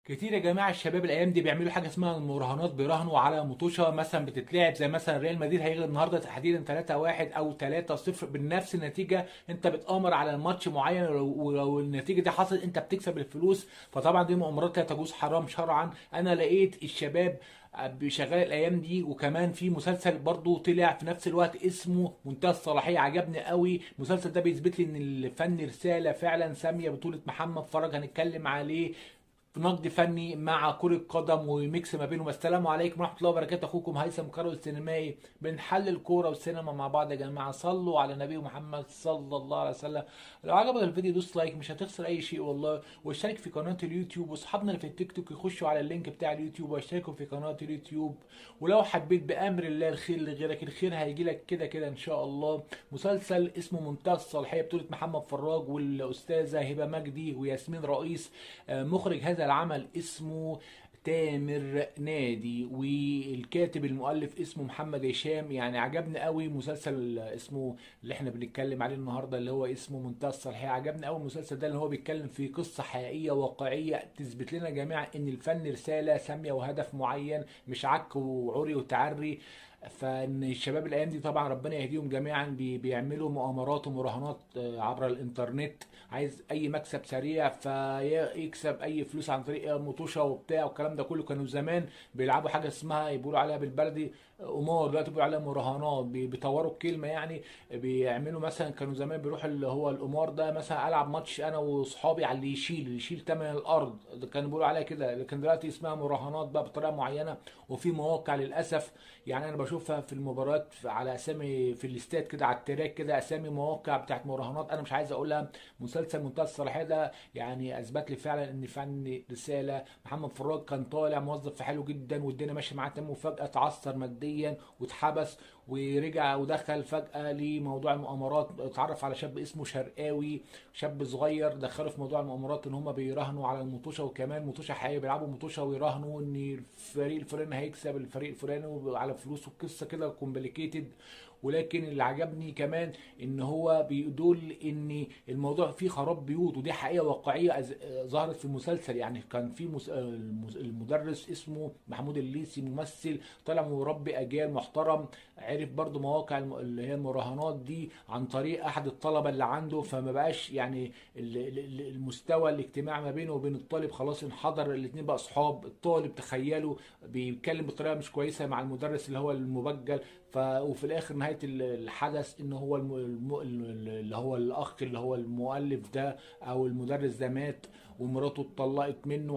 كتير يا جماعه الشباب الايام دي بيعملوا حاجه اسمها المراهنات، بيراهنوا على مطوشه مثلا بتتلعب، زي مثلا ريال مدريد هيغلب النهارده تحديدا 3-1 او 3-0 بنفس النتيجه. انت بتامر على الماتش معين، ولو النتيجه دي حصلت انت بتكسب الفلوس. فطبعا دي مؤامرات لا تجوز، حرام شرعا. انا لقيت الشباب شغال الايام دي. وكمان في مسلسل برضو طلع في نفس الوقت اسمه منتهى الصلاحيه، عجبني قوي المسلسل ده، بيثبت لي ان الفن رساله فعلا ساميه. بطوله محمد فرج هنتكلم عليه، نقد فني مع كرة قدم وميكس ما بينهم. السلام عليكم ورحمة الله وبركاته، اخوكم هيثم كارو السينمائي، بنحلل الكورة والسينما مع بعض. يا جماعة صلوا على النبي محمد صلى الله عليه وسلم. لو عجبك الفيديو دوس لايك، مش هتخسر اي شيء والله. واشترك في قناة اليوتيوب، واصحابنا اللي في التيك توك يخشوا على اللينك بتاع اليوتيوب واشتركوا في قناة اليوتيوب. ولو حبيت بأمر الله الخير لغيرك، الخير هيجي لك كده كده ان شاء الله. مسلسل اسمه منتهى الصلاحية، بطولة محمد فراج والأستاذة هبة مجدي وياسمين رئيس. مخرج هذا العمل اسمه تامر نادي، والكاتب المؤلف اسمه محمد هشام. يعني عجبني قوي مسلسل اسمه اللي احنا بنتكلم عليه النهارده، اللي هو اسمه منتهى الصلاحيه. عجبني قوي المسلسل ده، اللي هو بيتكلم في قصه حقيقيه واقعيه تثبت لنا يا جماعه ان الفن رساله ساميه وهدف معين، مش عك وعري وتعري. فان الشباب الايام دي طبعا ربنا يهديهم جميعا بيعملوا مؤامرات ومراهنات عبر الانترنت. عايز اي مكسب سريع فيكسب اي فلوس عن طريق مطوشه وبتاع والكلام ده كله. كانوا زمان بيلعبوا حاجه اسمها بيقولوا عليها بالبلدي قمار، دلوقتي بيقولوا عليها مراهنات، بيطوروا الكلمه يعني. بيعملوا مثلا، كانوا زمان بيروحوا اللي هو القمار ده، مثلا العب ماتش انا واصحابي على اللي يشيل تمن الارض، ده كانوا بيقولوا عليها كده. لكن دلوقتي اسمها مراهنات بقى بطريقه معينه. وفي مواقع للاسف، يعني انا بشوفها في المباريات على اسامي في الاستاد كده على التراك كده، اسامي مواقع بتاعت مراهنات انا مش عايز اقولها. مسلسل منتهى الصلاحيه ده يعني اثبت لي فعلا ان فن رساله. محمد فراج كان طالع موظف في حاله جدا والدنيا ماشيه معاه تمام، وفجاه اتعثر ماديا واتحبس، ورجع ودخل فجاه لموضوع المؤامرات. اتعرف على شاب اسمه شرقاوي، شاب صغير، دخله في موضوع المؤامرات ان هم بيراهنوا على المطوشه، وكمان مطوشه حقيقيه، بيلعبوا مطوشه ويراهنوا ان الفريق الفلاني هيكسب الفريق الفلاني على فلوس، وقصه كده كومبليكيتد. ولكن اللي عجبني كمان ان هو بيدل ان الموضوع فيه خراب بيوت، ودي حقيقه واقعيه ظهرت في المسلسل. يعني كان في المدرس اسمه محمود الليثي، ممثل طالع مربي اجيال محترم، عرف برضو مواقع اللي هي المراهنات دي عن طريق احد الطلبه اللي عنده. فما بقاش يعني المستوى الاجتماعي ما بينه وبين الطالب خلاص انحدر، الاتنين بقى اصحاب. الطالب تخيلوا بيتكلم بطريقه مش كويسه مع المدرس اللي هو المبجل. وفي الاخر نهايه الحدث ان هو اللي هو الاخ اللي هو المؤلف ده او المدرس ده مات، ومراته اتطلقت منه.